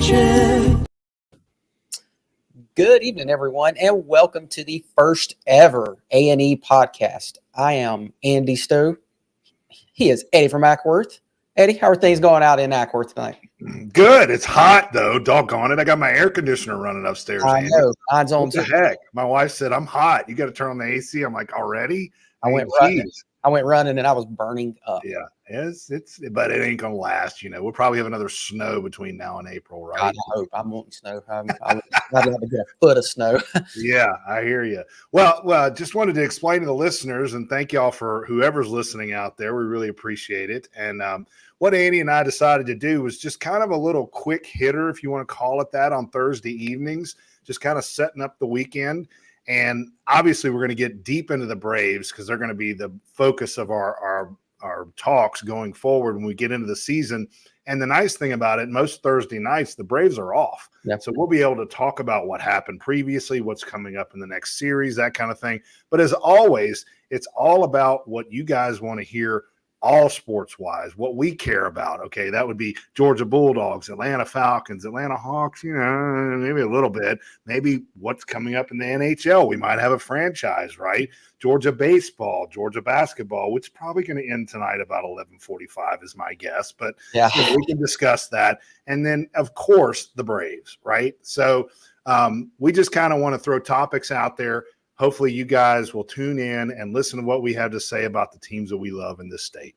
check. Good evening, everyone, and welcome to the first ever A&E podcast. I am Andy Stowe. He is Eddie from Ackworth. Eddie, how are things going out in Ackworth tonight? Good. It's hot, though. Doggone it. I got my air conditioner running upstairs, I Andy. know. Mine's on What the too. heck? My wife said, I'm hot. You got to turn on the AC. I'm like, already? I went running and I was burning up. Yeah, but it ain't gonna last. We'll probably have another snow between now and April, right? God, I hope. I'm wanting snow. I'd love to get a foot of snow. Yeah, I hear you. Well, just wanted to explain to the listeners and thank y'all for whoever's listening out there. We really appreciate it. And what Andy and I decided to do was just kind of a little quick hitter, if you want to call it that, on Thursday evenings, just kind of setting up the weekend. And obviously, we're going to get deep into the Braves because they're going to be the focus of our talks going forward when we get into the season. And the nice thing about it, most Thursday nights, the Braves are off. Yep. So we'll be able to talk about what happened previously, what's coming up in the next series, that kind of thing. But as always, it's all about what you guys want to hear, all sports-wise, what we care about. Okay, that would be Georgia Bulldogs, Atlanta Falcons, Atlanta Hawks, maybe a little bit. Maybe what's coming up in the NHL. We might have a franchise, right? Georgia baseball, Georgia basketball, which is probably going to end tonight about 11:45 is my guess. But yeah, we can discuss that. And then, of course, the Braves, right? So we just kind of want to throw topics out there. Hopefully you guys will tune in and listen to what we have to say about the teams that we love in this state.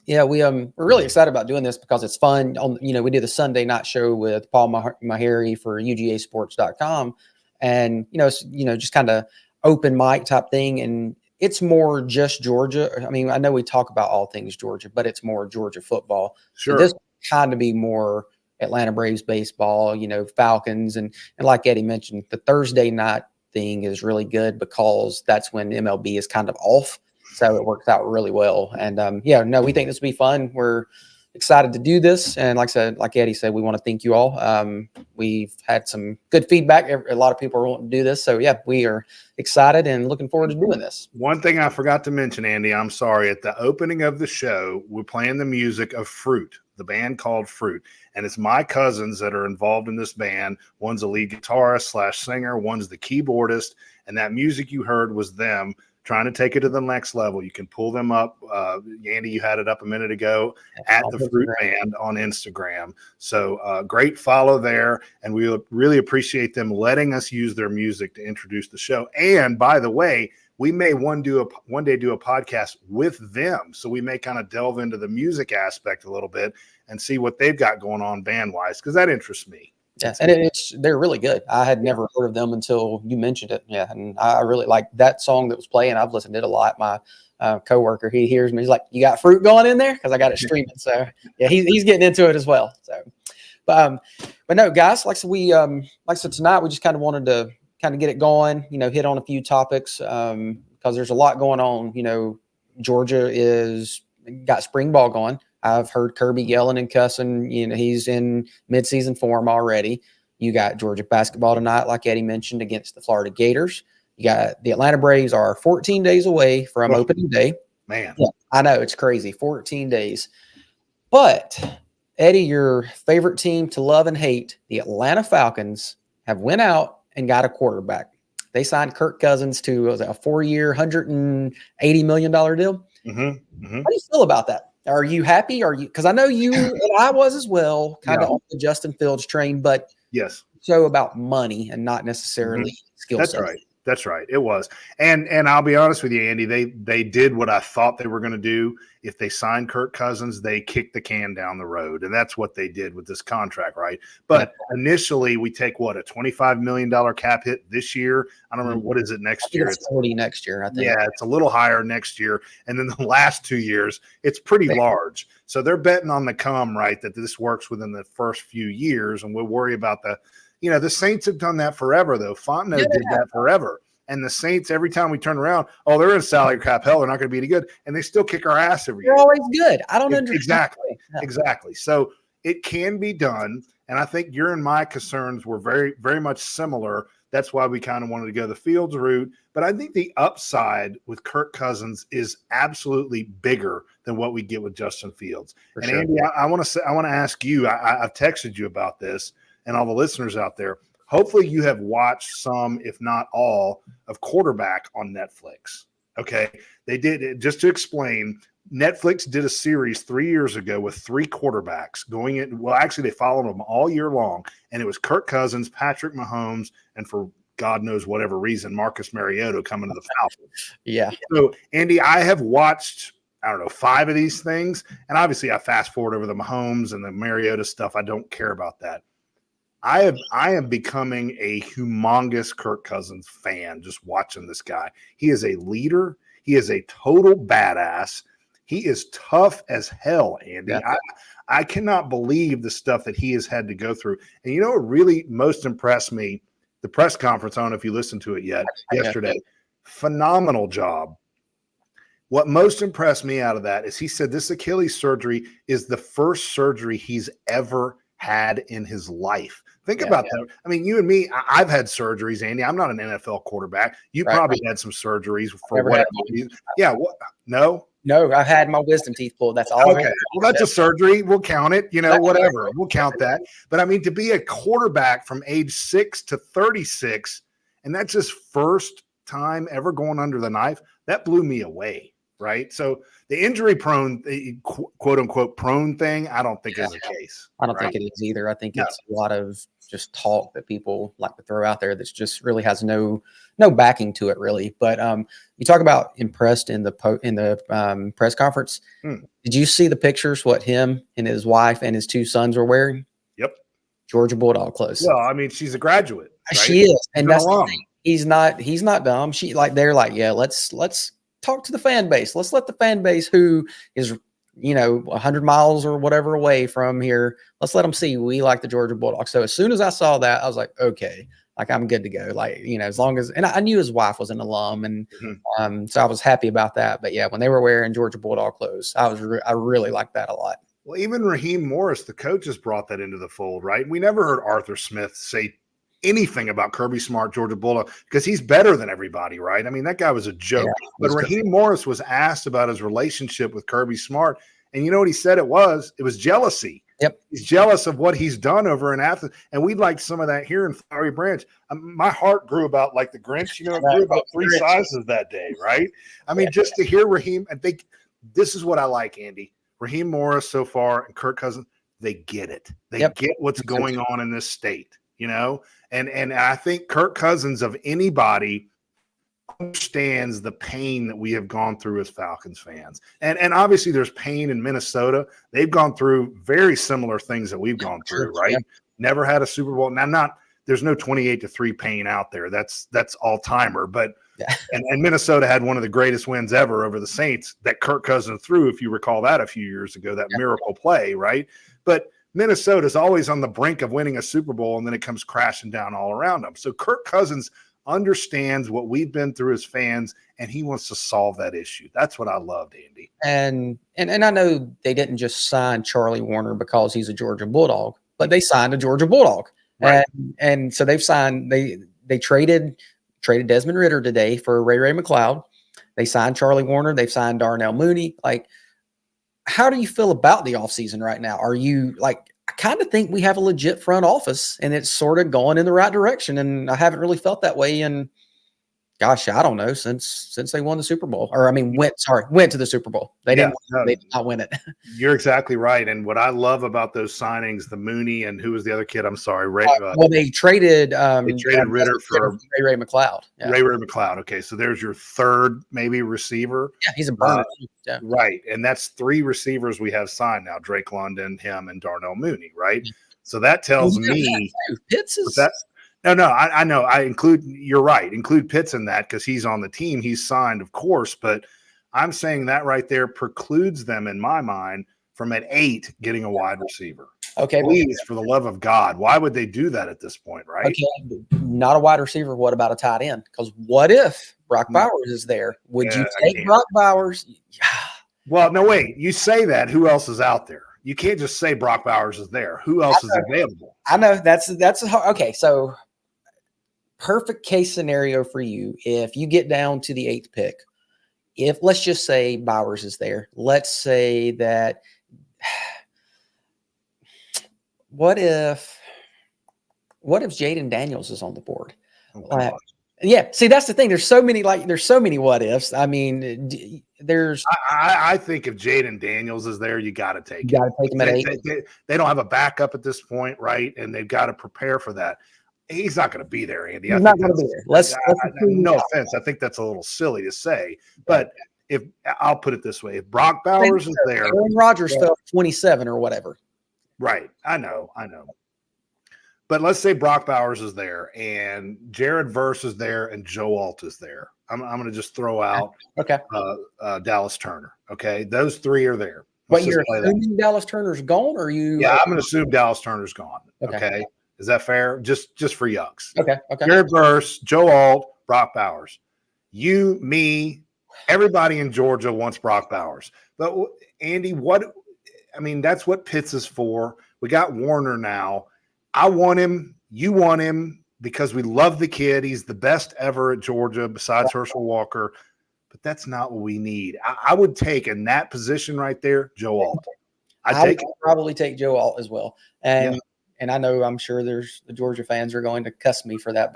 Yeah, we're really excited about doing this because it's fun. We do the Sunday night show with Paul Mahary for UGAsports.com, and just kind of open mic type thing. And it's more just Georgia. I mean, I know we talk about all things Georgia, but it's more Georgia football. Sure. So this kind of be more Atlanta Braves baseball, Falcons, and like Eddie mentioned, the Thursday night thing is really good because that's when MLB is kind of off. So it works out really well. And we think this will be fun. We're excited to do this. And like I said, like Eddie said, we want to thank you all. We've had some good feedback. A lot of people are wanting to do this. So yeah, we are excited and looking forward to doing this. One thing I forgot to mention, Andy, I'm sorry. At the opening of the show, we're playing the music of Fruit, the band called Fruit. And it's my cousins that are involved in this band. One's a lead guitarist / singer. One's the keyboardist. And that music you heard was them trying to take it to the next level. You can pull them up. Andy, you had it up a minute ago at the Fruit Band on Instagram. So great follow there. And we really appreciate them letting us use their music to introduce the show. And by the way, we may one day do a podcast with them. So we may kind of delve into the music aspect a little bit and see what they've got going on band-wise, because that interests me. Yeah, and they're really good. I had never heard of them until you mentioned it. Yeah, and I really like that song that was playing. I've listened to it a lot. My coworker, he hears me. He's like, "You got Fruit going in there?" Because I got it streaming. So yeah, he's getting into it as well. So, but no, guys, like I said tonight, we just kind of wanted to kind of get it going. Hit on a few topics because there's a lot going on. Georgia got spring ball going. I've heard Kirby yelling and cussing. He's in midseason form already. You got Georgia basketball tonight, like Eddie mentioned, against the Florida Gators. You got the Atlanta Braves are 14 days away from opening day. Man. Yeah, I know, it's crazy, 14 days. But, Eddie, your favorite team to love and hate, the Atlanta Falcons, have went out and got a quarterback. They signed Kirk Cousins to a 4-year, $180 million deal. Mm-hmm. Mm-hmm. How do you feel about that? Are you happy? Because I know you and I was as well, kind of on the Justin Fields train, but yes, so about money and not necessarily skill set. That's right. That's right. It was. And I'll be honest with you, Andy, they did what I thought they were going to do. If they signed Kirk Cousins, they kicked the can down the road. And that's what they did with this contract, right? But initially we take a $25 million cap hit this year. I don't remember, what is it next year? It's 40 next year, I think. Yeah, it's a little higher next year. And then the last 2 years, it's pretty large. So they're betting on the come, right, that this works within the first few years. And we'll worry about the Saints have done that forever, though. Fontenot did that forever. And the Saints, every time we turn around, they're in salary cap hell. They're not going to be any good. And they still kick our ass every year. They're always good. I don't understand. Exactly. So it can be done. And I think your and my concerns were very, very much similar. That's why we kind of wanted to go the Fields route. But I think the upside with Kirk Cousins is absolutely bigger than what we get with Justin Fields. And Andy, I want to ask you, I've texted you about this. and all the listeners out there, hopefully you have watched some, if not all, of Quarterback on Netflix. Okay. They did, just to explain, Netflix did a series 3 years ago with 3 quarterbacks going in. Well, actually, they followed them all year long, and it was Kirk Cousins, Patrick Mahomes, and for God knows whatever reason, Marcus Mariota coming to the Falcons. Yeah. So, Andy, I have watched, I don't know, 5 of these things, and obviously I fast forward over the Mahomes and the Mariota stuff. I don't care about that. I am becoming a humongous Kirk Cousins fan just watching this guy. He is a leader. He is a total badass. He is tough as hell, Andy. Yeah. I cannot believe the stuff that he has had to go through. And you know what really most impressed me? The press conference, I don't know if you listened to it yet, yesterday. Phenomenal job. What most impressed me out of that is he said this Achilles surgery is the first surgery he's ever had in his life. Think about that. I mean, you and me, I've had surgeries, Andy. I'm not an NFL quarterback. You probably had some surgeries for whatever reason. Yeah. What? No? No, I had my wisdom teeth pulled. That's all. Okay. Well, that's a surgery. We'll count it, whatever. We'll count that. But I mean, to be a quarterback from age 6 to 36, and that's his first time ever going under the knife, that blew me away. Right. So the injury prone, quote unquote, prone thing, I don't think is the case. I don't think it is either. I think it's a lot of just talk that people like to throw out there that's just really has no backing to it, really. But you talk about impressed in the press conference. Did you see the pictures? What him and his wife and his 2 sons were wearing? Yep. Georgia Bulldog clothes. Well, I mean, she's a graduate. Right? She is, and that's the thing. He's not dumb. They're like, yeah, let's talk to the fan base. Let's let the fan base who is, 100 miles or whatever away from here, let's let them see we like the Georgia Bulldogs. So as soon as I saw that, I was like, okay, like I'm good to go. Like, as long as, and I knew his wife was an alum, and so I was happy about that. But yeah, when they were wearing Georgia Bulldog clothes, I really liked that a lot. Well, even Raheem Morris, the coach, has brought that into the fold, right? We never heard Arthur Smith say anything about Kirby Smart, Georgia Bulldog, because he's better than everybody, right? I mean, that guy was a joke. But Raheem Morris was asked about his relationship with Kirby Smart, and you know what he said? It was jealousy. Yep. He's jealous of what he's done over in Athens, and we'd like some of that here in Flowery Branch. My heart grew about like the Grinch, it grew about 3 sizes that day, right? I mean, just to hear Raheem, I think this is what I like, Andy. Raheem Morris so far and Kirk Cousins, they get it. They get what's going on in this state, And I think Kirk Cousins, of anybody, understands the pain that we have gone through as Falcons fans. And obviously there's pain in Minnesota. They've gone through very similar things that we've gone through, right? Never had a Super Bowl. Now, there's no 28-3 pain out there. That's all-timer. But and Minnesota had one of the greatest wins ever over the Saints that Kirk Cousins threw, if you recall that a few years ago, that miracle play, right? But Minnesota's always on the brink of winning a Super Bowl, and then it comes crashing down all around them. So Kirk Cousins understands what we've been through as fans, and he wants to solve that issue. That's what I loved, Andy. And I know they didn't just sign Charlie Warner because he's a Georgia Bulldog, but they signed a Georgia Bulldog. Right. And so they've signed, they traded Desmond Ridder today for Ray McLeod. They signed Charlie Warner. They've signed Darnell Mooney. Like, how do you feel about the offseason right now? Are you like, I kind of think we have a legit front office and it's sort of going in the right direction. And I haven't really felt that way in, gosh, I don't know, since they won the Super Bowl, or I mean, went to the Super Bowl. They did not win it. You're exactly right. And what I love about those signings, the Mooney and who was the other kid? I'm sorry, Ray. Well, they traded Ridder for Ray McLeod. Yeah. Ray McLeod. Okay, so there's your third maybe receiver. Yeah, he's a burner. Right, and that's 3 receivers we have signed now: Drake London, him, and Darnell Mooney. Right. So that tells me Pitts is that's. No, I know. You're right. Include Pitts in that because he's on the team. He's signed, of course. But I'm saying that right there precludes them, in my mind, from at 8 getting a wide receiver. Okay. Please, for the love of God, why would they do that at this point, right? Okay. Not a wide receiver. What about a tight end? Because what if Brock Bowers is there? Would you take Brock Bowers? Well, no, wait. You say that. Who else is out there? You can't just say Brock Bowers is there. Who else is available? I know that's okay. So perfect case scenario for you. If you get down to the 8th pick, if let's just say Bowers is there, let's say that, what if what if Jaden Daniels is on the board? Oh, Like, yeah, see, that's the thing. There's so many what ifs. I mean, there's. I think if Jaden Daniels is there, you got to take You got to take him at 8. They don't have a backup at this point, right? And they've got to prepare for that. He's not going to be there, Andy. He's not going to be there. No offense. I think that's a little silly to say, but if I'll put it this way, if Brock Bowers is there, Aaron Rodgers fell 27 or whatever. Right. I know. But let's say Brock Bowers is there and Jared Verse is there and Joe Alt is there. I'm going to just throw out Dallas Turner. Okay. Those 3 are there. But you're assuming Dallas Turner's gone, or you? Yeah, I'm going to assume Dallas Turner's gone. Okay. Is that fair? Just for yucks. Okay. Jared Verse, Joe Alt, Brock Bowers. You, me, everybody in Georgia wants Brock Bowers. But Andy, that's what Pitts is for. We got Warner now. I want him. You want him because we love the kid. He's the best ever at Georgia besides Herschel Walker. But that's not what we need. I would take in that position right there, Joe Alt. I would probably take Joe Alt as well. And I know I'm sure there's the Georgia fans are going to cuss me for that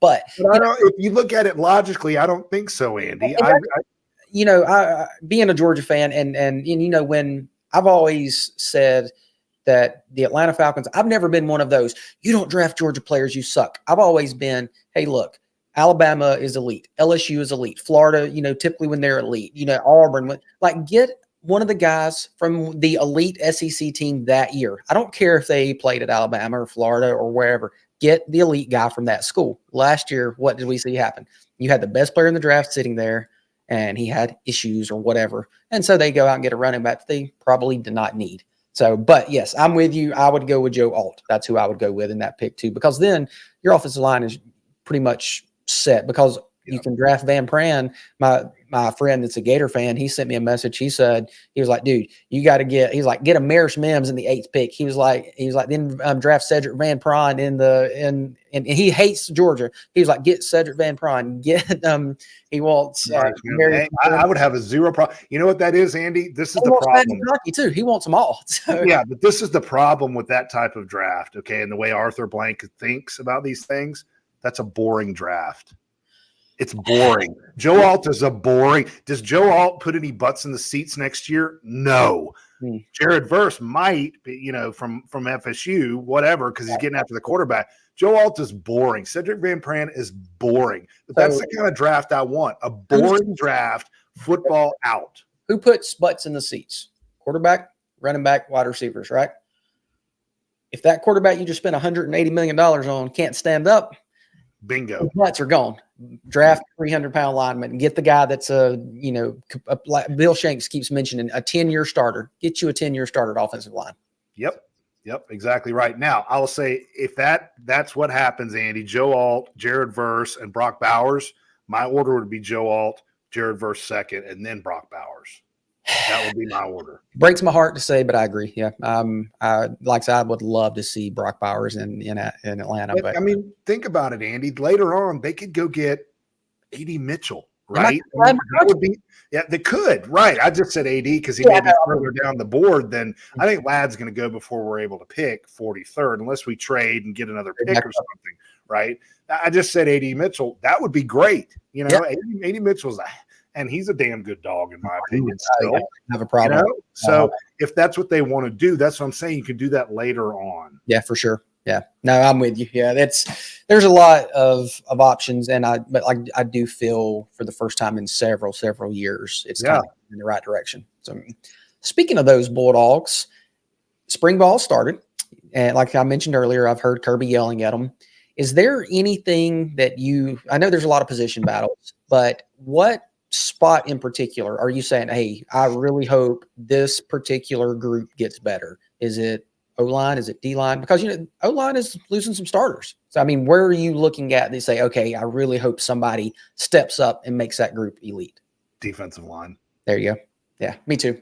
but if you look at it logically, I don't think so, Andy. Being a Georgia fan and when I've always said that the Atlanta Falcons, I've never been one of those, you don't draft Georgia players, you suck. I've always been, hey, look, Alabama is elite. LSU is elite. Florida, typically when they're elite, Auburn, get one of the guys from the elite SEC team that year. I don't care if they played at Alabama or Florida or wherever. Get the elite guy from that school. Last year, what did we see happen? You had the best player in the draft sitting there, and he had issues or whatever. And so they go out and get a running back they probably did not need. So, but yes, I'm with you. I would go with Joe Alt. That's who I would go with in that pick too, because then your offensive line is pretty much set because you can draft Van Pran. My friend that's a Gator fan, he sent me a message. He was like, dude, you got to get a Marish Mims in the 8th pick. He was like, then draft Cedric Van Pran and he hates Georgia. He was like, get Cedric Van Pran, he wants, I would have a zero problem. You know what that is, Andy? This is the problem too. He wants them all. So. Yeah. But this is the problem with that type of draft. Okay. And the way Arthur Blank thinks about these things, that's a boring draft. It's boring. Joe Alt is boring. Does Joe Alt put any butts in the seats next year? No. Jared Verse might be, from FSU, whatever, because he's getting after the quarterback. Joe Alt is boring. Cedric Van Pran is boring. But that's the kind of draft I want. A boring draft, football out. Who puts butts in the seats? Quarterback, running back, wide receivers, right? If that quarterback you just spent $180 million on can't stand up, bingo. Butts are gone. Draft 300-pound lineman. Get the guy that's like Bill Shanks keeps mentioning, a 10-year starter. Get you a 10-year starter at offensive line. Yep, exactly right. Now, I will say if that's what happens, Andy, Joe Alt, Jared Verse, and Brock Bowers, my order would be Joe Alt, Jared Verse second, and then Brock Bowers. That would be my order. Breaks my heart to say, but I agree. Yeah. I would love to see Brock Bowers in Atlanta. But I mean, think about it, Andy. Later on, they could go get AD Mitchell, right? That would be, they could, right? I just said AD because he may be further down the board than I think Ladd's going to go before we're able to pick 43rd, unless we trade and get another pick or something, right? I just said AD Mitchell. That would be great. AD Mitchell's and he's a damn good dog, in my opinion. Still, have a problem. So if that's what they want to do, that's what I'm saying. You can do that later on. Yeah, for sure. Yeah, no, I'm with you. Yeah, there's a lot of options, but I do feel for the first time in several years, it's kind of in the right direction. So, speaking of those Bulldogs, spring ball started, and like I mentioned earlier, I've heard Kirby yelling at them. Is there anything that I know there's a lot of position battles, but what spot in particular are you saying, hey, I really hope this particular group gets better? Is it O-line? Is it D-line? Because, O-line is losing some starters. So, I mean, where are you looking at? They say, okay, I really hope somebody steps up and makes that group elite. Defensive line. There you go. Yeah, me too.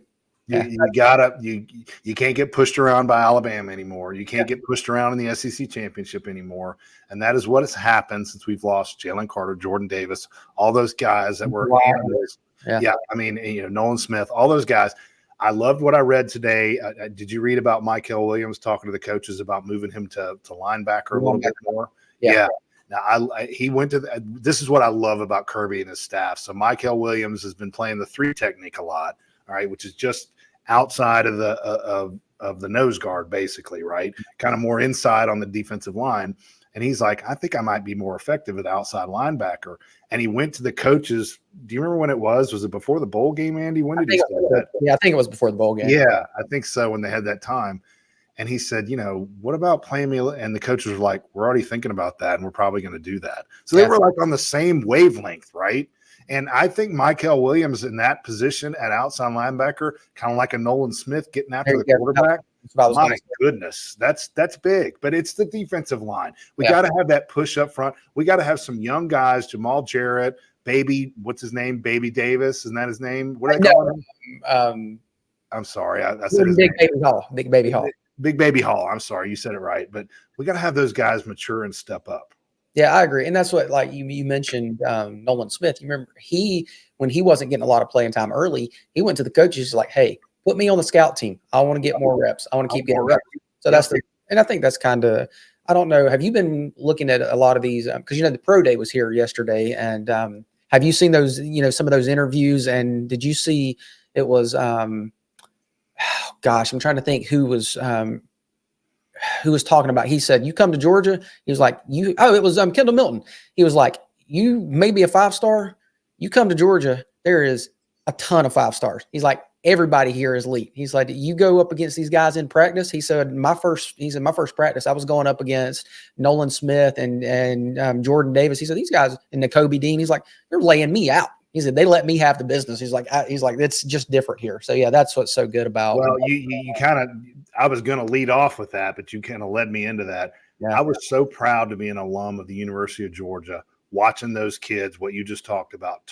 You can't get pushed around by Alabama anymore. You can't get pushed around in the SEC championship anymore. And that is what has happened since we've lost Jalen Carter, Jordan Davis, all those guys that were animals. Yeah. I mean, Nolan Smith, all those guys. I loved what I read today. Did you read about Michael Williams talking to the coaches about moving him to linebacker a little bit more? Yeah. Now, he went to this is what I love about Kirby and his staff. So Michael Williams has been playing the 3 technique a lot, all right, which is just outside of the nose guard, basically, right? Kind of more inside on the defensive line. And he's like, I think I might be more effective at outside linebacker. And he went to the coaches. Do you remember when it was? Was it before the bowl game, Andy? When did he say that? Yeah, I think it was before the bowl game. Yeah, I think so, when they had that time. And he said, what about playing me? And the coaches were like, we're already thinking about that, and we're probably going to do that. So they were like on the same wavelength, right? And I think Michael Williams in that position at outside linebacker, kind of like a Nolan Smith getting after the quarterback. My goodness, that's big. But it's the defensive line. We got to have that push up front. We got to have some young guys, Jamal Jarrett, what's his name? Baby Davis. Isn't that his name? What do they call him? I'm sorry. I said his name. Big Baby Hall. Big Baby Hall. I'm sorry. You said it right. But we got to have those guys mature and step up. Yeah, I agree. And that's what, like you mentioned Nolan Smith. You remember when he wasn't getting a lot of playing time early, he went to the coaches like, hey, put me on the scout team. I want to get more reps. I want to keep getting reps. So and I think that's kind of, I don't know. Have you been looking at a lot of these? Because, the pro day was here yesterday. And have you seen those, some of those interviews? And did you see it was, gosh, I'm trying to think who was talking about. He said, you come to Georgia. He was like, it was Kendall Milton. He was like, you may be a 5-star. You come to Georgia, there is a ton of 5-stars. He's like, everybody here is elite. He's like, you go up against these guys in practice. He said, my first practice, I was going up against Nolan Smith and Jordan Davis. He said, these guys and N'Kobe Dean, he's like, they're laying me out. He said, they let me have the business. He's like, it's just different here. So yeah, that's what's so good about. Well, you kind of, I was going to lead off with that, but you kind of led me into that. Yeah. I was so proud to be an alum of the University of Georgia, watching those kids, what you just talk about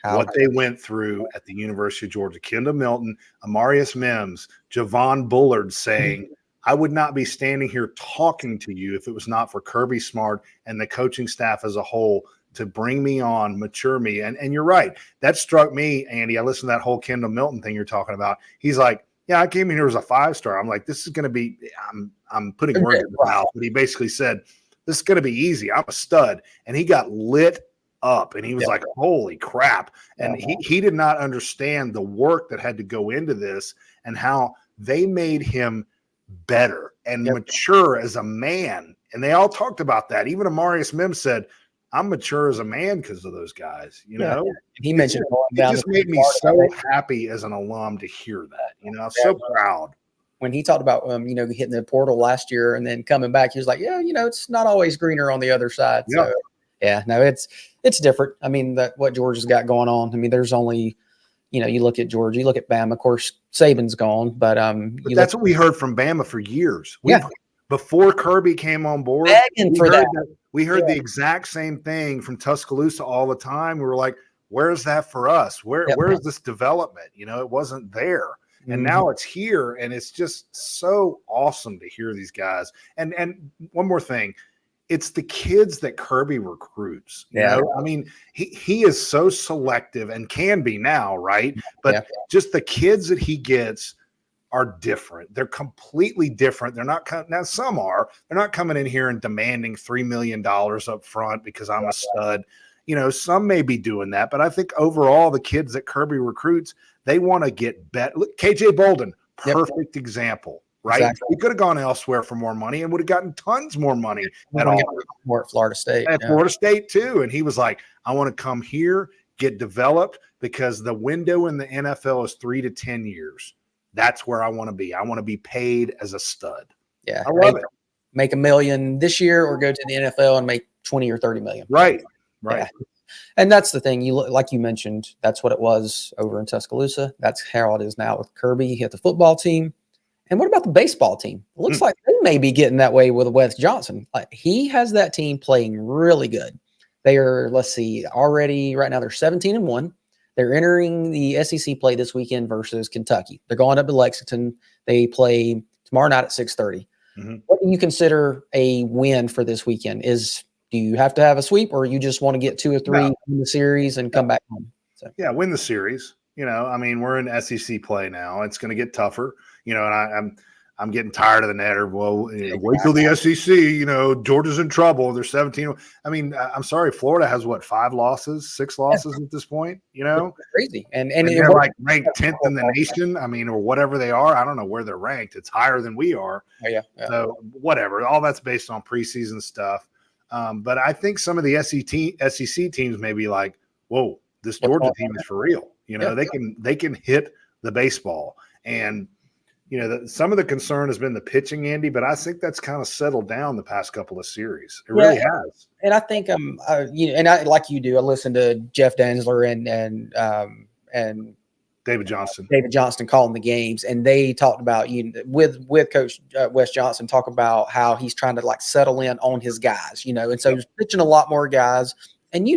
what they went through at the University of Georgia. Kendall Milton, Amarius Mims, Javon Bullard saying, I would not be standing here talking to you if it was not for Kirby Smart and the coaching staff as a whole to bring me on, mature me. And you're right. That struck me, Andy. I listened to that whole Kendall Milton thing you're talking about. He's like, yeah, I came in here as a 5-star. I'm like, this is going to be, I'm putting words in his mouth, but he basically said, this is going to be easy. I'm a stud. And he got lit up and he was like, holy crap. And he did not understand the work that had to go into this and how they made him better and mature as a man. And they all talked about that. Even Amarius Mims said, I'm mature as a man because of those guys, He mentioned it just made me so happy as an alum to hear that. I'm so proud. When he talked about hitting the portal last year and then coming back, he was like, it's not always greener on the other side. So it's different. I mean, what Georgia's got going on. I mean, there's only, you look at Georgia, you look at Bama. Of course, Saban's gone, but that's what we heard from Bama for years. Before Kirby came on board, we heard the exact same thing from Tuscaloosa all the time. We were like, where's that for us? Where's this development? It wasn't there. And now it's here, and it's just so awesome to hear these guys. And one more thing, it's the kids that Kirby recruits. I mean, he is so selective and can be now, right? But just the kids that he gets are different. They're completely different. They're not now. Some are. They're not coming in here and demanding $3 million up front because I'm a stud. Some may be doing that, but I think overall the kids that Kirby recruits, they want to get better. Look, KJ Bolden, perfect example, right? Exactly. He could have gone elsewhere for more money and would have gotten tons more money at Florida State. At Florida State too. And he was like, I want to come here, get developed, because the window in the NFL is 3 to 10 years. That's where I want to be. I want to be paid as a stud. Yeah. I love it. Make $1 million this year or go to the NFL and make 20 or 30 million. Right. Yeah. And that's the thing. Like you mentioned, that's what it was over in Tuscaloosa. That's how it is now with Kirby. He had the football team. And what about the baseball team? It looks like they may be getting that way with Wes Johnson. He has that team playing really good. They are, already right now they're 17-1. They're entering the SEC play this weekend versus Kentucky. They're going up to Lexington. They play tomorrow night at 6:30. What do you consider a win for this weekend? Do you have to have a sweep, or you just want to get 2 or 3 in the series and come back home? So. Yeah, win the series. I mean, we're in SEC play now. It's going to get tougher, and I'm getting tired of the natter. Well, wait till the SEC. Georgia's in trouble. They're 17. I mean, I'm sorry. Florida has what, 5 losses, 6 losses at this point. It's crazy, and they're like ranked 10th in the nation. I mean, or whatever they are. I don't know where they're ranked. It's higher than we are. Yeah. So whatever. All that's based on preseason stuff. But I think some of the SEC teams may be like, whoa, this Georgia team is for real. They can hit the baseball. And, some of the concern has been the pitching, Andy, but I think that's kind of settled down the past couple of series. It really has. And I think, and I, like you do, I listened to Jeff Densler and David Johnston calling the games, and they talked about with Coach Wes Johnson, talk about how he's trying to like settle in on his guys, and so he's pitching a lot more guys. And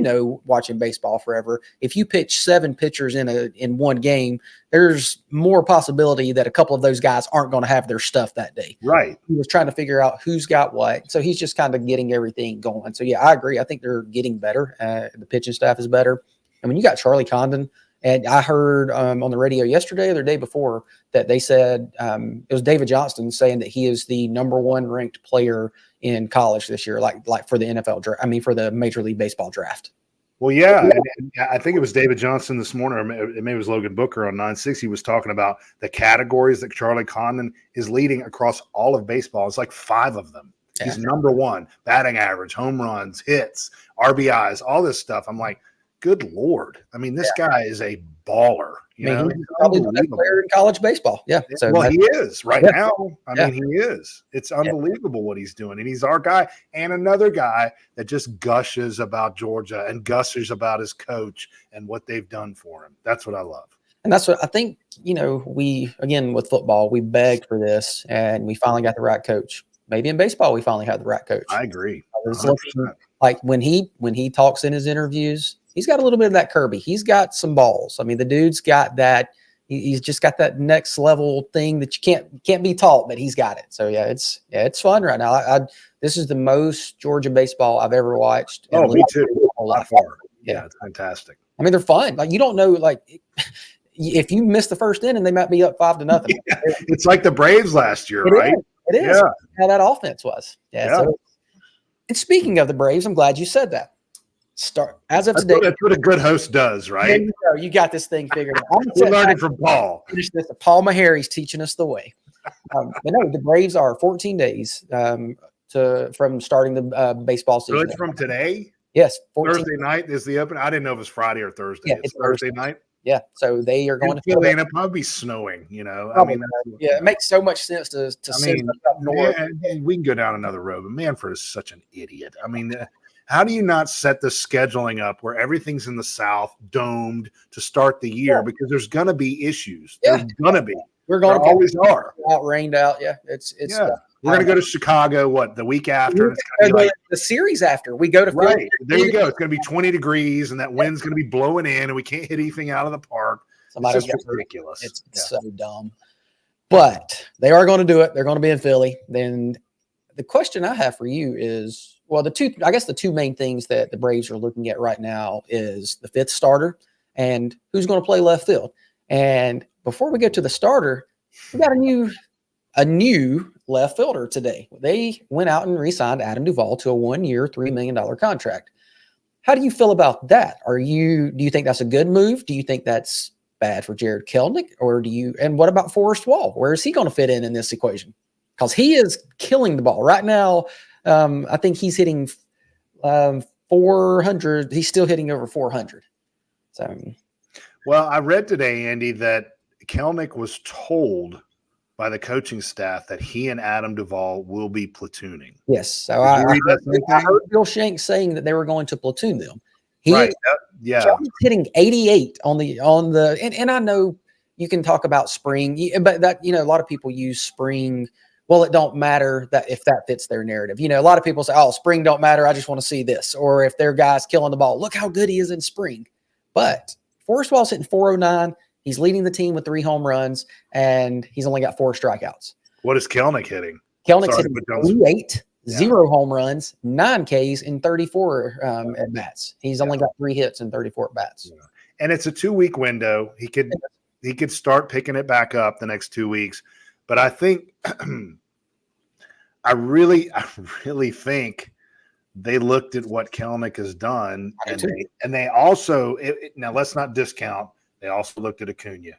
watching baseball forever, if you pitch 7 pitchers in one game, there's more possibility that a couple of those guys aren't going to have their stuff that day. Right. He was trying to figure out who's got what. So he's just kind of getting everything going. So, yeah, I agree. I think they're getting better. The pitching staff is better. I mean, you got Charlie Condon. And I heard on the radio yesterday or the day before that they said it was David Johnston saying that he is the number 1 ranked player in college this year, like for the NFL draft. I mean, for the Major League Baseball draft. Well, yeah. And I think it was David Johnston this morning, or maybe it was Logan Booker on 960 was talking about the categories that Charlie Condon is leading across all of baseball. It's like 5 of them. Yeah. He's number 1, batting average, home runs, hits, RBIs, all this stuff. I'm like, good Lord. I mean, this guy is a baller. He's a player in college baseball. Yeah. So he is right now. I mean, he is. It's unbelievable what he's doing. And he's our guy. And another guy that just gushes about Georgia and gushes about his coach and what they've done for him. That's what I love. And that's what I think, we, again, with football, we begged for this and we finally got the right coach. Maybe in baseball, we finally had the right coach. I agree. Like when he talks in his interviews, he's got a little bit of that Kirby. He's got some balls. I mean, the dude's got that. He's just got that next level thing that you can't be taught, but he's got it. So it's fun right now. This is the most Georgia baseball I've ever watched. Oh, me too. A lot far. Yeah, it's fantastic. I mean, they're fun. Like you don't know, like if you miss the first inning, they might be up 5-0. Yeah, it's like the Braves last year, right? It is. Yeah. How that offense was. Yeah. So, and speaking of the Braves, I'm glad you said that. As of today, that's what a good host does, right? You got this thing figured out. We're learning from Paul. Paul Maharry's teaching us the way. But no, the Braves are 14 days from starting the baseball season. So it's from today? Yes. Thursday night is the open. I didn't know if it was Friday or Thursday. Yeah, it's Thursday night. Yeah, so they are going to Philly, and it'll probably be snowing. It makes so much sense to send up north. We can go down another road, but Manfred is such an idiot. I mean, how do you not set the scheduling up where everything's in the South, domed to start the year? Because there's going to be issues. Yeah. There's going to be. We're going to always are. Rained out. Yeah, it's. We're going to go to Chicago. The week after? It's going to be the series after we go to Philly. Right there you go. It's going to be 20 degrees, and that wind's going to be blowing in, and we can't hit anything out of the park. It's just ridiculous. It's so dumb. But they are going to do it. They're going to be in Philly. Then the question I have for you is, the two main things that the Braves are looking at right now is the 5th starter and who's going to play left field. And before we get to the starter, we got a new left fielder today. They went out and re-signed Adam Duvall to a 1-year, $3 million contract. How do you feel about that? Do you think that's a good move? Do you think that's bad for Jared Kelenic? And what about Forrest Wall? Where is he going to fit in this equation? Because he is killing the ball right now. I think he's hitting 400. He's still hitting over 400. So, well, I read today, Andy, that Kelenic was told by the coaching staff that he and Adam Duvall will be platooning. Yes. So I heard Bill Shanks saying that they were going to platoon them. He's hitting 88 on the and I know you can talk about spring, but that, a lot of people use spring. Well, it don't matter that if that fits their narrative. A lot of people say, oh, spring don't matter. I just want to see this. Or if their guy's killing the ball, look how good he is in spring. But Forrest Wall's hitting 409. He's leading the team with 3 home runs, and he's only got 4 strikeouts. What is Kelenic hitting? Kelnic's hitting 38, 0 home runs, 9 Ks in 34 at-bats. He's only got 3 hits and 34 at-bats. Yeah. And it's a 2-week window. He could start picking it back up the next 2 weeks. But I think I really think they looked at what Kelnick has done, and they also now let's not discount. They also looked at Acuna,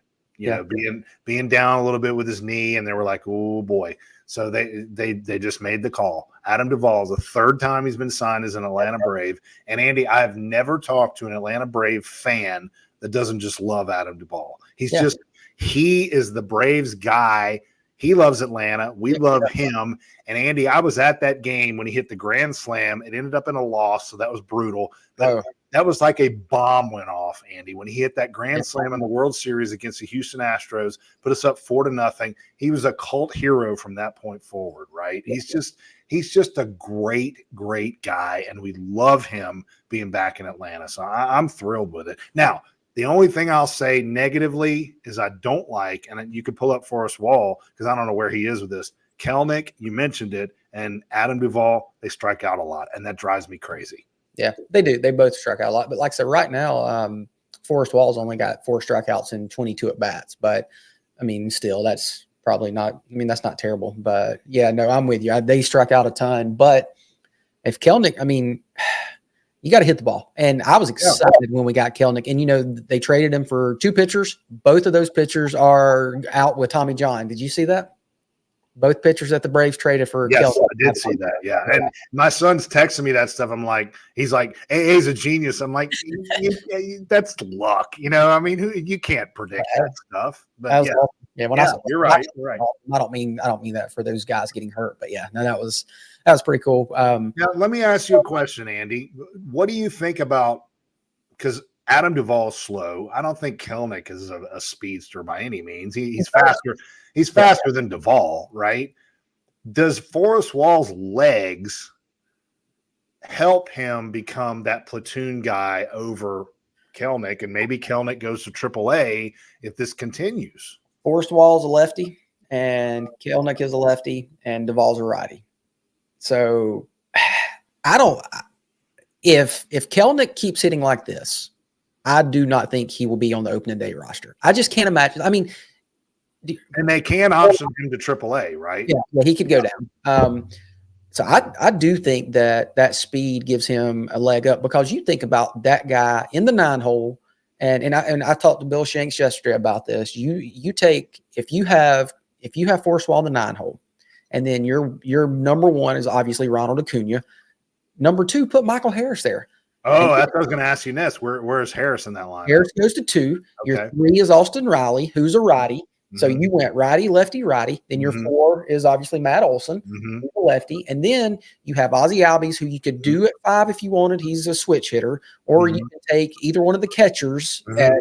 being down a little bit with his knee, and they were like, "Oh boy!" So they just made the call. Adam Duvall is the third time he's been signed as an Atlanta Brave, and Andy, I have never talked to an Atlanta Brave fan that doesn't just love Adam Duvall. He is the Braves guy. He loves Atlanta. We love him. And Andy, I was at that game when he hit the grand slam. It ended up in a loss, so that was brutal. But that was like a bomb went off, Andy, when he hit that grand slam in the World Series against the Houston Astros, put us up 4-0. He was a cult hero from that point forward, right? He's just a great, great guy, and we love him being back in Atlanta. So I'm thrilled with it. Now, the only thing I'll say negatively is I don't like, and you can pull up Forrest Wall because I don't know where he is with this. Kelnick, you mentioned it, and Adam Duvall, they strike out a lot, and that drives me crazy. Yeah, they do. They both strike out a lot. But like I said, right now, Forrest Wall's only got 4 strikeouts and 22 at-bats. But, I mean, still, that's probably not – I mean, that's not terrible. But, yeah, no, I'm with you. They strike out a ton. But if Kelnick – I mean – you got to hit the ball. And I was excited when we got Kelnick. And, they traded him for 2 pitchers. Both of those pitchers are out with Tommy John. Did you see that? Both pitchers that the Braves traded for Kelnick. Kelnick. I did see that, yeah. And my son's texting me that stuff. I'm like, he's like, AA's a genius. I'm like, that's luck. I mean, you can't predict that stuff. But that was you're right. You're right. I don't mean that for those guys getting hurt. But, yeah, no, that was pretty cool. Now, let me ask you a question, Andy. What do you think about – because Adam Duvall's slow. I don't think Kelnick is a speedster by any means. He's faster. He's faster than Duvall, right? Does Forrest Wall's legs help him become that platoon guy over Kelnick? And maybe Kelnick goes to AAA if this continues. Forrest Wall's a lefty, and Kelnick is a lefty, and Duvall's a righty. So I don't – if Kelnick keeps hitting like this, I do not think he will be on the opening day roster. I just can't imagine. I mean – and they can option him to AAA, right? Yeah, he could go down. So I do think that speed gives him a leg up, because you think about that guy in the 9-hole, and I talked to Bill Shanks yesterday about this. You take if you have Forrest Wall in the 9-hole, and then your number 1 is obviously Ronald Acuna. Number 2, put Michael Harris there. Oh, that's what I was going to ask you next. Where's Harris in that line? Harris goes to 2. Okay. Your 3 is Austin Riley, who's a righty. So you went righty, lefty, righty. Then your 4 is obviously Matt Olson, who's a lefty. And then you have Ozzie Albies, who you could do at 5 if you wanted. He's a switch hitter. Or you can take either one of the catchers at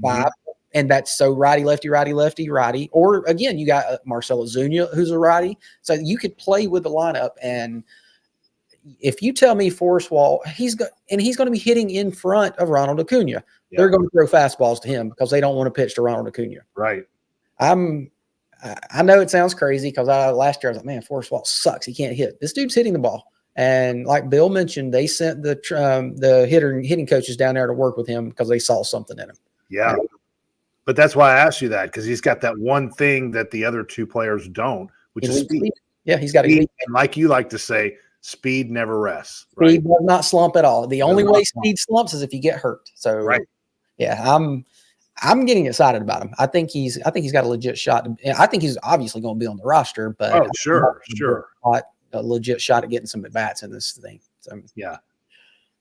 5. And that's so righty, lefty, righty, lefty, righty. Or, again, you got Marcelo Zuna, who's a righty. So you could play with the lineup. And if you tell me Forrest Wall, he's going to be hitting in front of Ronald Acuna. Yeah. They're going to throw fastballs to him because they don't want to pitch to Ronald Acuna. Right. I know it sounds crazy, because last year I was like, man, Forrest Wall sucks. He can't hit. This dude's hitting the ball. And like Bill mentioned, they sent the hitting coaches down there to work with him because they saw something in him. Yeah. But that's why I asked you that, because he's got that one thing that the other 2 players don't, which is speed. Yeah, he's got speed. And like you like to say, speed never rests. Right? Speed does not slump at all. The only way speed slumps is if you get hurt. So, yeah, I'm getting excited about him. I think he's got a legit shot. I think he's obviously going to be on the roster, but sure. A legit shot at getting some at bats in this thing. So, yeah,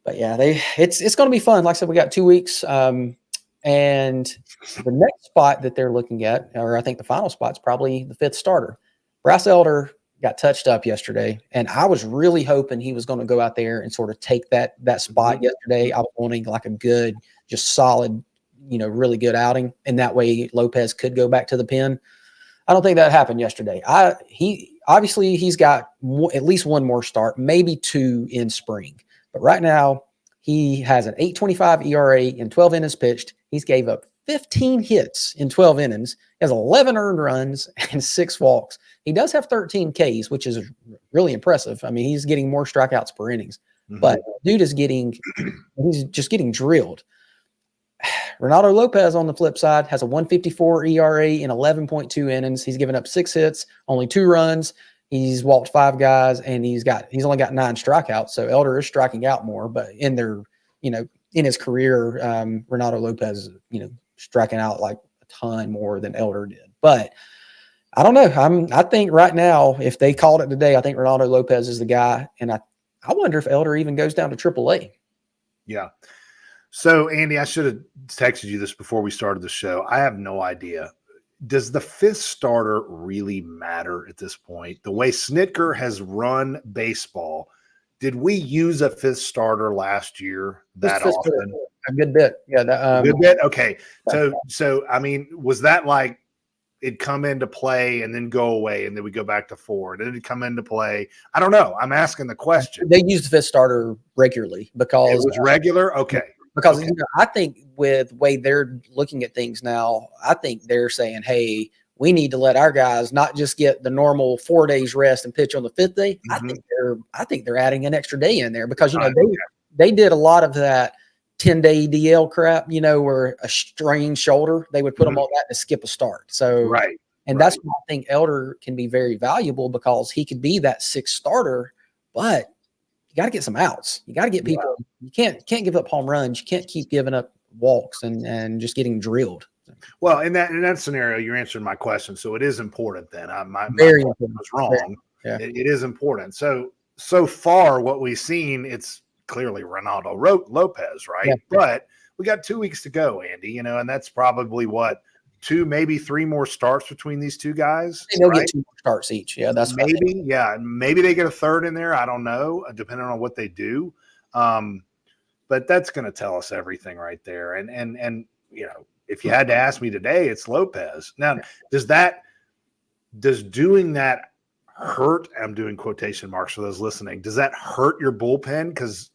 but yeah, it's going to be fun. Like I said, we got 2 weeks, and the next spot that they're looking at, or I think the final spot, is probably the 5th starter. Bryce Elder got touched up yesterday, and I was really hoping he was going to go out there and sort of take that spot yesterday. I was wanting like a good, just solid, really good outing, and that way Lopez could go back to the pen. I don't think that happened yesterday. He's got at least 1 more start, maybe 2 in spring. But right now, he has an 8.25 ERA in 12 innings pitched. He's gave up 15 hits in 12 innings. He has 11 earned runs and 6 walks. He does have 13 Ks, which is really impressive. I mean, he's getting more strikeouts per innings. But dude he's just getting drilled. Ronaldo Lopez on the flip side has a 1.54 ERA in 11.2 innings. He's given up 6 hits, only 2 runs. He's walked 5 guys, and he's only got 9 strikeouts. So Elder is striking out more, but in his career, Ronaldo Lopez, striking out like a ton more than Elder did. But I don't know. I think right now, if they called it today, I think Ronaldo Lopez is the guy, and I wonder if Elder even goes down to AAA. Yeah. So, Andy, I should have texted you this before we started the show. I have no idea. Does the 5th starter really matter at this point? The way Snitker has run baseball, did we use a 5th starter last year that often? A good bit. Yeah. A good bit? Okay. So, I mean, was that like it'd come into play and then go away, and then we go back to 4, and then it'd come into play? I don't know. I'm asking the question. They use the 5th starter regularly because it was regular? Okay. Because I think with the way they're looking at things now, I think they're saying, hey, we need to let our guys not just get the normal 4 days rest and pitch on the 5th day. Mm-hmm. I think they're adding an extra day in there because they did a lot of that 10-day DL crap, where a strained shoulder, they would put them on that to skip a start. So that's why I think Elder can be very valuable, because he could be that 6th starter, but you got to get some outs. You got to get people. You can't give up home runs. You can't keep giving up walks and just getting drilled. Well, in that scenario, you're answering my question. So it is important then. My important. Was wrong. It is important. So far, what we've seen, it's clearly Ronaldo Lopez, right? Yeah. But we got 2 weeks to go, Andy, and that's probably what, 2, maybe 3 more starts between these 2 guys. They'll get 2 more starts each. Yeah, that's maybe. Yeah, maybe they get a 3rd in there. I don't know, depending on what they do. But that's going to tell us everything right there. And if you had to ask me today, it's Lopez. Now, does doing that hurt? I'm doing quotation marks for those listening. Does that hurt your bullpen? Because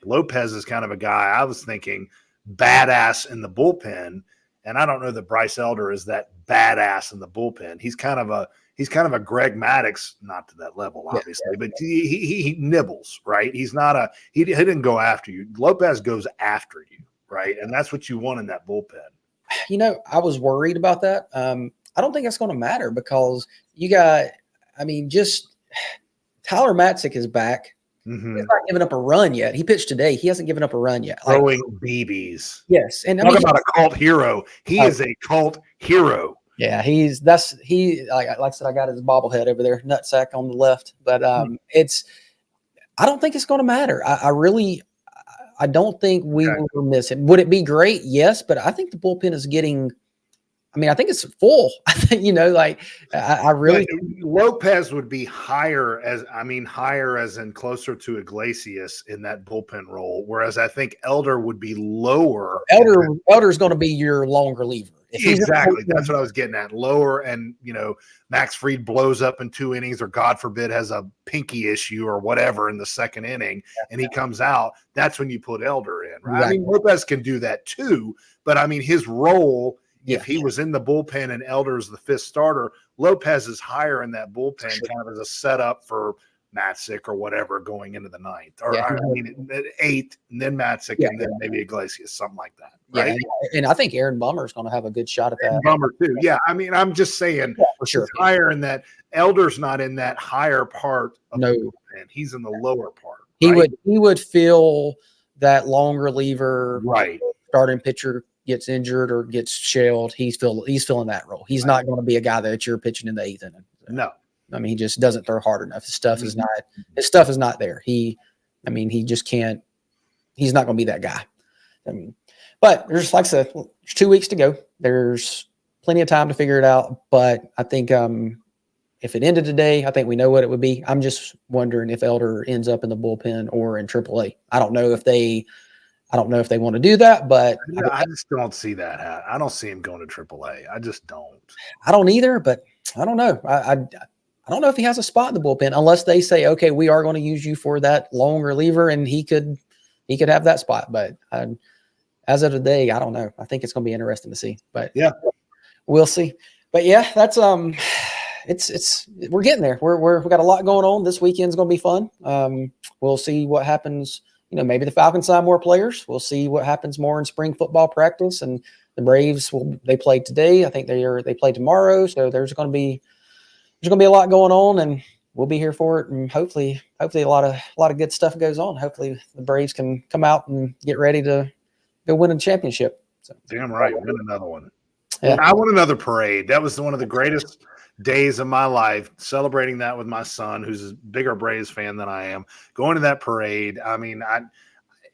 Lopez is kind of a guy I was thinking badass in the bullpen. And I don't know that Bryce Elder is that badass in the bullpen. He's kind of a Greg Maddux, not to that level, obviously, but he nibbles, right? He's not he didn't go after you. Lopez goes after you, right? And that's what you want in that bullpen. I was worried about that. I don't think that's going to matter, because just Tyler Matzik is back. Mm-hmm. He's not giving up a run yet. He pitched today. He hasn't given up a run yet. Throwing BBs. Yes. And talk about a cult hero. He is a cult hero. Yeah, like I said, I got his bobblehead over there, nutsack on the left. But I don't think it's going to matter. I don't think we will miss him. Would it be great? Yes, but I think the bullpen is getting. I think it's full. I think, I really. Lopez would be higher as in closer to Iglesias in that bullpen role, whereas I think Elder would be lower. Elder's going to be your long reliever. Exactly. That's what I was getting at. Lower, and, Max Fried blows up in 2 innings, or God forbid has a pinky issue or whatever in the 2nd inning, and he comes out. That's when you put Elder in, right? Exactly. Lopez can do that too, but his role. If he was in the bullpen and Elder's the 5th starter, Lopez is higher in that bullpen, kind of as a setup for Matzik or whatever going into the 9th, or 8th, and then Matzik, and then maybe Iglesias, something like that. Right. Yeah, and I think Aaron Bummer is going to have a good shot at that. Bummer too. Yeah. I'm just saying, for sure, higher in that. Elder's not in that higher part of the bullpen. He's in the lower part. Right? He would feel that long reliever, right? Starting pitcher gets injured or gets shelled, he's filling that role. He's not going to be a guy that you're pitching in the 8th inning. No. He just doesn't throw hard enough. His stuff is not there. He just can't. He's not going to be that guy. But there's, like I said, there's 2 weeks to go. There's plenty of time to figure it out. But I think if it ended today, I think we know what it would be. I'm just wondering if Elder ends up in the bullpen or in AAA. I don't know if they want to do that, but I just don't see that. I don't see him going to AAA. I just don't. I don't either, but I don't know. I don't know if he has a spot in the bullpen unless they say, okay, we are going to use you for that long reliever, and he could have that spot. But as of today, I don't know. I think it's going to be interesting to see. But yeah, we'll see. But yeah, that's we're getting there. We got a lot going on. This weekend's going to be fun. We'll see what happens. maybe the Falcons sign more players. We'll see what happens more in spring football practice. And the Braves they played today. I think they play tomorrow. So there's going to be a lot going on, and we'll be here for it. And hopefully a lot of good stuff goes on. Hopefully the Braves can come out and get ready to go win a championship. So. Damn right, win another one. Yeah. I won another parade. That was one of the greatest days of my life, celebrating that with my son, who's a bigger Braves fan than I am. Going to that parade, I mean,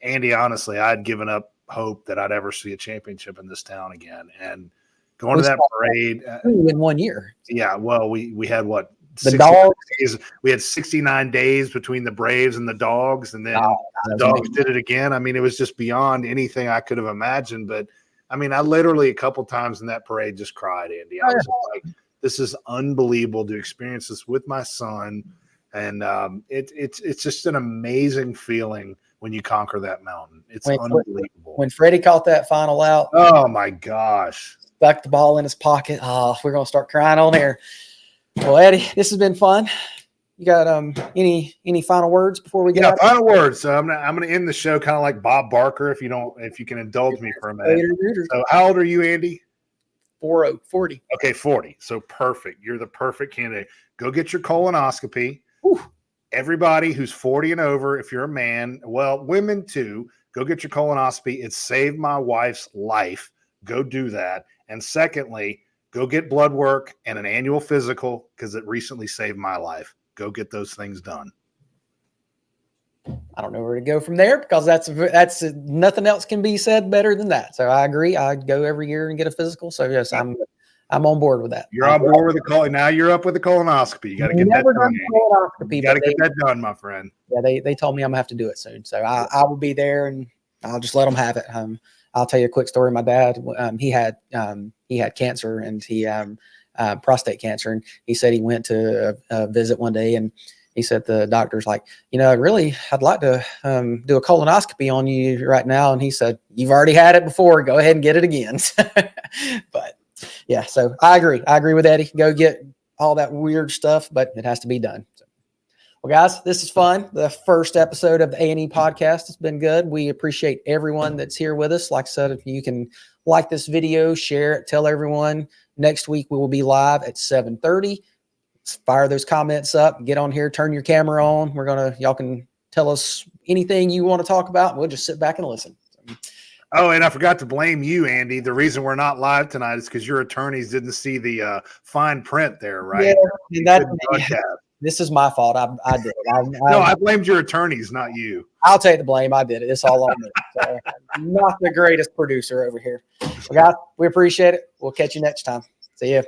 Andy, honestly, I'd given up hope that I'd ever see a championship in this town again. And going to that parade in 1 year. Yeah, well, we had what? The Dogs. Days. We had 69 days between the Braves and the Dogs, and then the Dogs did it again. I mean, it was just beyond anything I could have imagined. But I mean, I literally a couple times in that parade just cried, Andy. I was just like, this is unbelievable to experience this with my son. And it's just an amazing feeling when you conquer that mountain. It's unbelievable. When Freddie caught that final out. Oh, my gosh. Stuck the ball in his pocket. Oh, we're going to start crying on air. Well, Eddie, this has been fun. You got any final words before we get out? Final words. So I'm gonna end the show kind of like Bob Barker, if you can indulge me for a minute. So how old are you, Andy? 40. Okay, 40. So perfect. You're the perfect candidate. Go get your colonoscopy. Whew. Everybody who's 40 and over, if you're a man, well, women too, go get your colonoscopy. It saved my wife's life. Go do that. And secondly, go get blood work and an annual physical because it recently saved my life. Go get those things done. I don't know where to go from there because that's nothing else can be said better than that. So I agree. I go every year and get a physical. So yes, I'm on board with that. You're on board with the now you're up with the colonoscopy. You got to get that done. You got to get that done, my friend. Yeah, they told me I'm gonna have to do it soon. So I will be there and I'll just let them have it. I'll tell you a quick story. My dad, he had cancer and he prostate cancer, and he said he went to visit one day, and he said the doctor's like, really, I'd like to do a colonoscopy on you right now, and he said, you've already had it before. Go ahead and get it again. But yeah, so I agree with Eddie. Go get all that weird stuff, but it has to be done. Well, guys, this is fun. The first episode of the AandEPodcast has been good. We appreciate everyone that's here with us. Like I said, if you can like this video, share it, tell everyone. Next week, we will be live at 7:30. Fire those comments up. Get on here. Turn your camera on. Y'all can tell us anything you want to talk about. We'll just sit back and listen. Oh, and I forgot to blame you, Andy. The reason we're not live tonight is because your attorneys didn't see the fine print there, right? Yeah, this is my fault. I did it. I blamed your attorneys, not you. I'll take the blame. I did it. It's all on me. So, not the greatest producer over here. Well, guys, we appreciate it. We'll catch you next time. See ya.